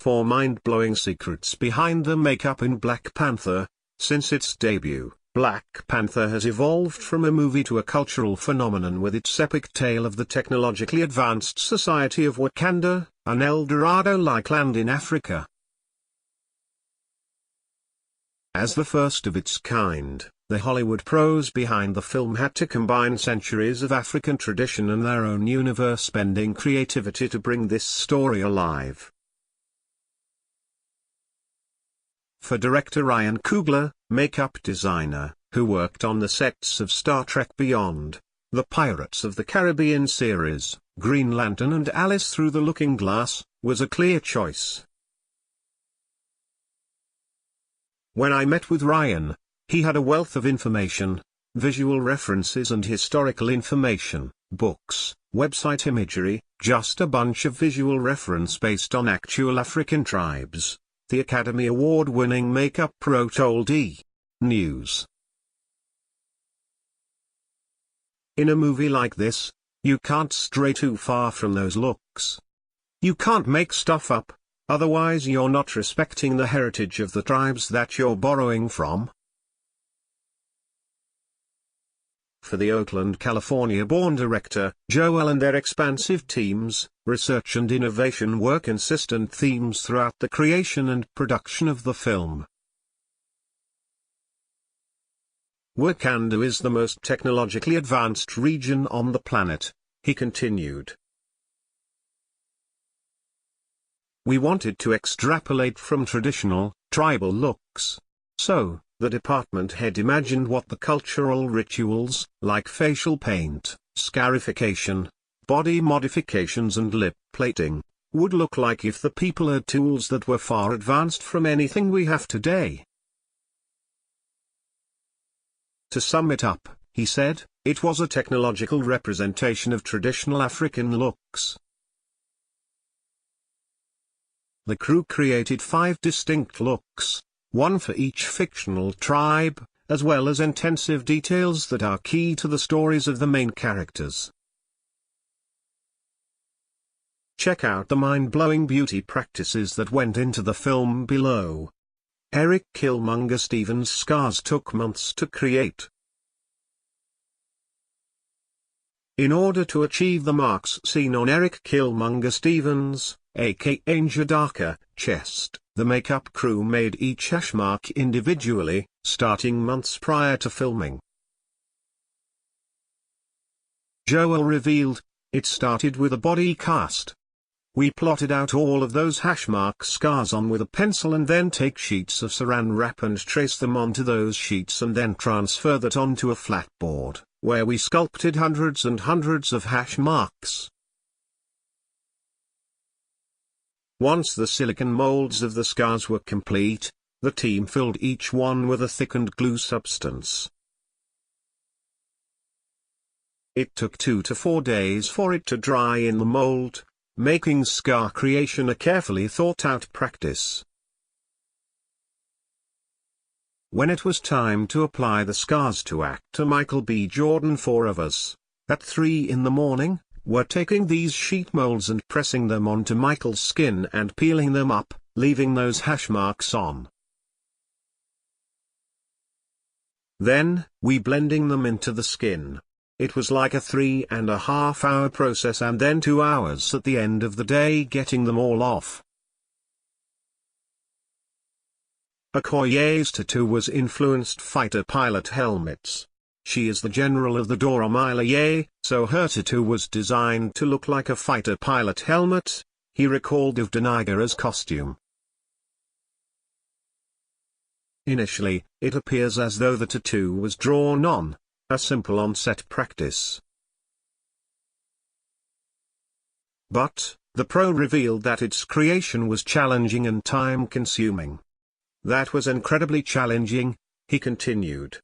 4 mind-blowing secrets behind the makeup in Black Panther. Since its debut, Black Panther has evolved from a movie to a cultural phenomenon with its epic tale of the technologically advanced society of Wakanda, an El Dorado-like land in Africa. As the first of its kind, the Hollywood pros behind the film had to combine centuries of African tradition and their own universe-bending creativity to bring this story alive. For director Ryan Coogler, makeup designer, who worked on the sets of Star Trek Beyond, the Pirates of the Caribbean series, Green Lantern and Alice Through the Looking Glass, was a clear choice. When I met with Ryan, he had a wealth of information, visual references and historical information, books, website imagery, just a bunch of visual reference based on actual African tribes. The Academy Award-winning makeup pro told E! News. In a movie like this, you can't stray too far from those looks. You can't make stuff up, otherwise you're not respecting the heritage of the tribes that you're borrowing from. For the Oakland, California-born director, Joel and their expansive teams, research and innovation were consistent themes throughout the creation and production of the film. Wakanda is the most technologically advanced region on the planet, he continued. We wanted to extrapolate from traditional, tribal looks. So, the department head imagined what the cultural rituals, like facial paint, scarification, body modifications and lip plating, would look like if the people had tools that were far advanced from anything we have today. To sum it up, he said, it was a technological representation of traditional African looks. The crew created 5 distinct looks, one for each fictional tribe, as well as intensive details that are key to the stories of the main characters. Check out the mind-blowing beauty practices that went into the film below. Eric Killmonger Stevens' scars took months to create. In order to achieve the marks seen on Eric Killmonger Stevens', aka Njadaka, chest, the makeup crew made each hash mark individually, starting months prior to filming. Joel revealed, it started with a body cast. We plotted out all of those hash mark scars on with a pencil and then take sheets of saran wrap and trace them onto those sheets and then transfer that onto a flat board, where we sculpted hundreds and hundreds of hash marks. Once the silicone molds of the scars were complete, the team filled each one with a thickened glue substance. It took 2 to 4 days for it to dry in the mold, making scar creation a carefully thought-out practice. When it was time to apply the scars to actor Michael B. Jordan, 4 of us, at 3 in the morning, were taking these sheet molds and pressing them onto Michael's skin and peeling them up, leaving those hash marks on. Then, we blending them into the skin. It was like a 3.5-hour process and then 2 hours at the end of the day getting them all off. Okoye's tattoo was influenced fighter pilot helmets. She is the general of the Dora Milaje, so her tattoo was designed to look like a fighter pilot helmet, he recalled of Denigara's costume. Initially, it appears as though the tattoo was drawn on, a simple on-set practice. But, the pro revealed that its creation was challenging and time-consuming. That was incredibly challenging, he continued.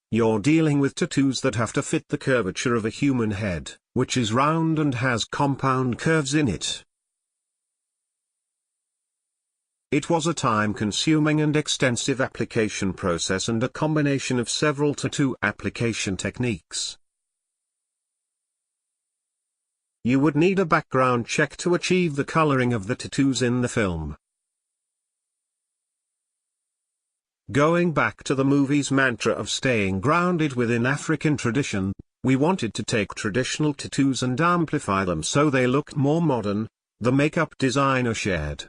You're dealing with tattoos that have to fit the curvature of a human head, which is round and has compound curves in it. It was a time-consuming and extensive application process and a combination of several tattoo application techniques. you would need a background check to achieve the coloring of the tattoos in the film. Going back to the movie's mantra of staying grounded within African tradition, we wanted to take traditional tattoos and amplify them so they looked more modern, the makeup designer shared.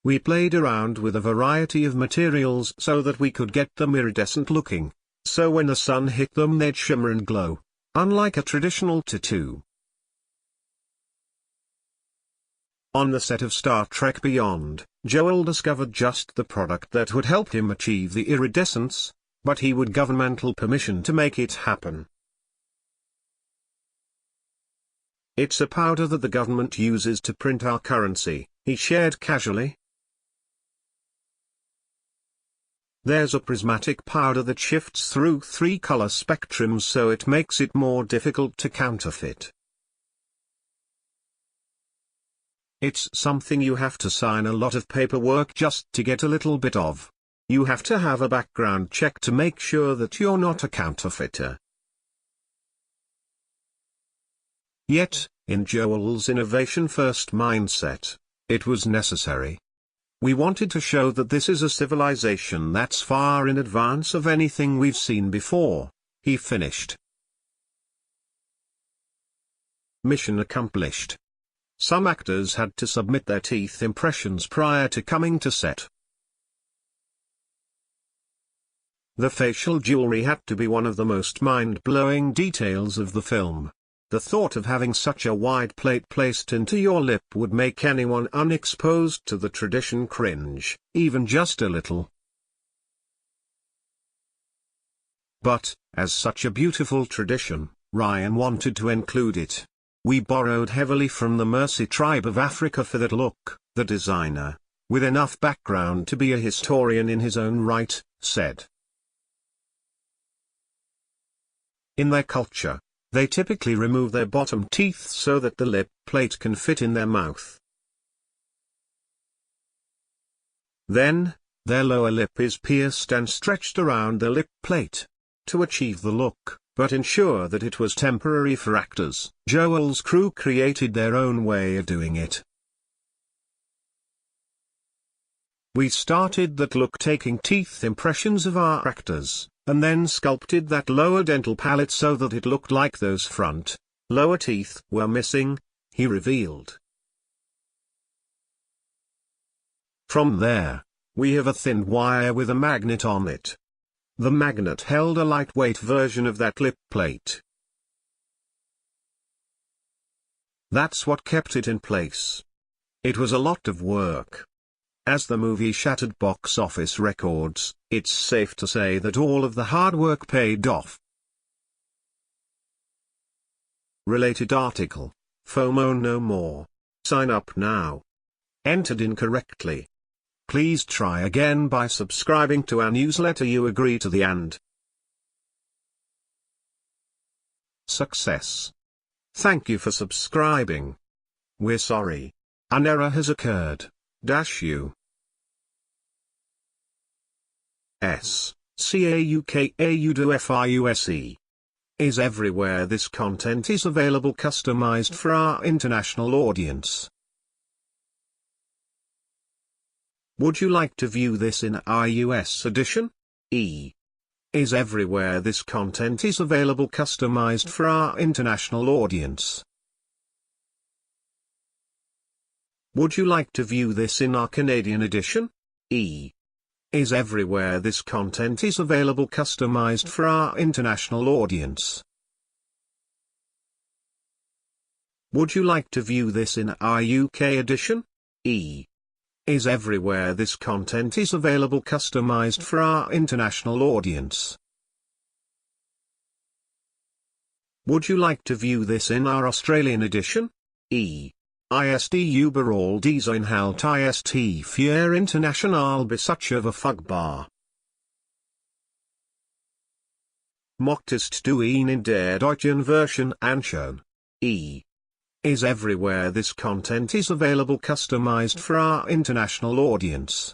We played around with a variety of materials so that we could get them iridescent looking, so when the sun hit them they'd shimmer and glow, unlike a traditional tattoo. On the set of Star Trek Beyond, Joel discovered just the product that would help him achieve the iridescence, but he would governmental permission to make it happen. It's a powder that the government uses to print our currency, he shared casually. There's a prismatic powder that shifts through 3 color spectrums so it makes it more difficult to counterfeit. It's something you have to sign a lot of paperwork just to get a little bit of. You have to have a background check to make sure that you're not a counterfeiter. Yet, in Joel's innovation-first mindset, it was necessary. We wanted to show that this is a civilization that's far in advance of anything we've seen before, he finished. Mission accomplished. Some actors had to submit their teeth impressions prior to coming to set. The facial jewelry had to be one of the most mind-blowing details of the film. The thought of having such a wide plate placed into your lip would make anyone unexposed to the tradition cringe, even just a little. But, as such a beautiful tradition, Ryan wanted to include it. We borrowed heavily from the Mercy tribe of Africa for that look, the designer, with enough background to be a historian in his own right, said. In their culture, they typically remove their bottom teeth so that the lip plate can fit in their mouth. Then, their lower lip is pierced and stretched around the lip plate. To achieve the look, but ensure that it was temporary for actors, Joel's crew created their own way of doing it. We started that look taking teeth impressions of our actors, and then sculpted that lower dental palate so that it looked like those front, lower teeth were missing, he revealed. From there, we have a thin wire with a magnet on it. The magnet held a lightweight version of that lip plate. That's what kept it in place. It was a lot of work. As the movie shattered box office records, it's safe to say that all of the hard work paid off. Related article. FOMO no more. Sign up now. Entered incorrectly. Please try again by subscribing to our newsletter. You agree to the and. Success. Thank you for subscribing. We're sorry. An error has occurred. U. S. CAUKAUDOFIUSE. Is everywhere. This content is available customized for our international audience. Would you like to view this in our US edition? Is everywhere. This content is available customized for our international audience. Would you like to view this in our Canadian edition? Is everywhere. This content is available customized for our international audience. Would you like to view this in our UK edition? Is everywhere. This content is available customized for our international audience. Would you like to view this in our Australian edition? ISD überall diese Inhalt ist für international Besitzer verfügbar. Möchtest du ihn in der deutschen Version anschauen? Is everywhere. This content is available customized for our international audience.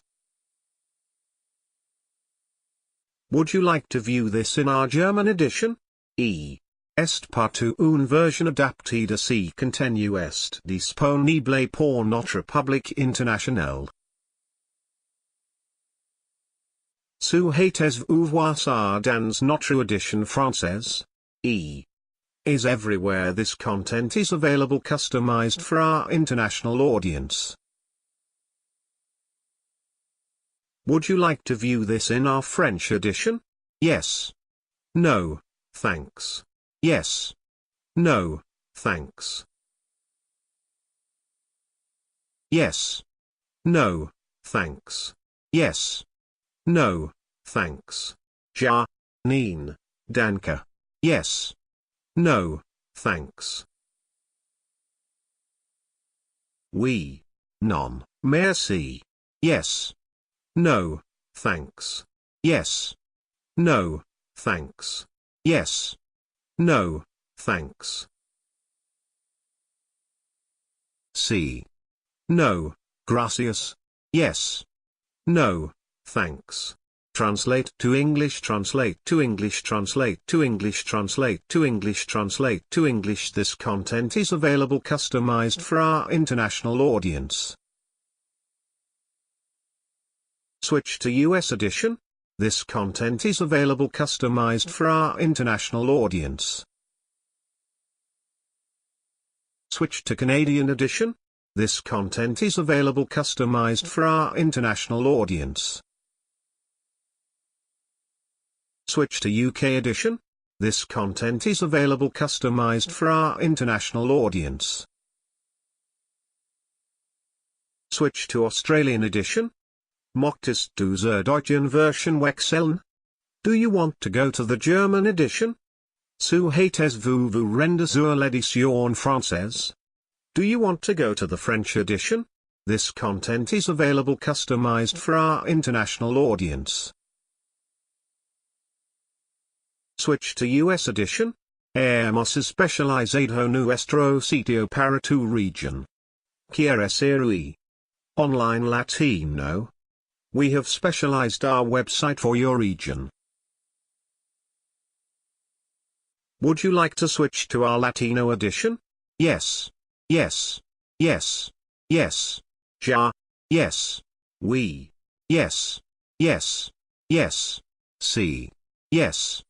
Would you like to view this in our German edition? Est partout une version adaptée de ce contenu est disponible pour notre public international. Souhaitez-vous voir ça dans notre edition française? Is everywhere this content is available customized for our international audience. Would you like to view this in our French edition? Yes. No, thanks. Yes. No, thanks. Yes. No, thanks. Yes. No, thanks. Ja, neen, danke. Yes. No, thanks. Oui. Non, merci. Yes. No, thanks. Yes. No, thanks. Yes. No, thanks. C. No, gracias. Yes. No, thanks. Translate to English, translate to English, translate to English, translate to English, translate to English. This content is available customized for our international audience. Switch to US edition. This content is available customized for our international audience. Switch to Canadian edition. This content is available customized for our international audience. Switch to UK edition. This content is available customized for our international audience. Switch to Australian edition. Möchtest du zur deutschen Version wechseln? Do you want to go to the German edition? Souhaitez-vous vous rendre sur l'édition française? Do you want to go to the French edition? This content is available customized for our international audience. Switch to US edition. Hemos especializado nuestro sitio para tu region. ¿Quieres ir online Latino? We have specialized our website for your region. Would you like to switch to our Latino edition? Yes. Yes. Yes. Yes. Ja. Yes. Oui. Yes. Yes. Yes. Sí. Yes.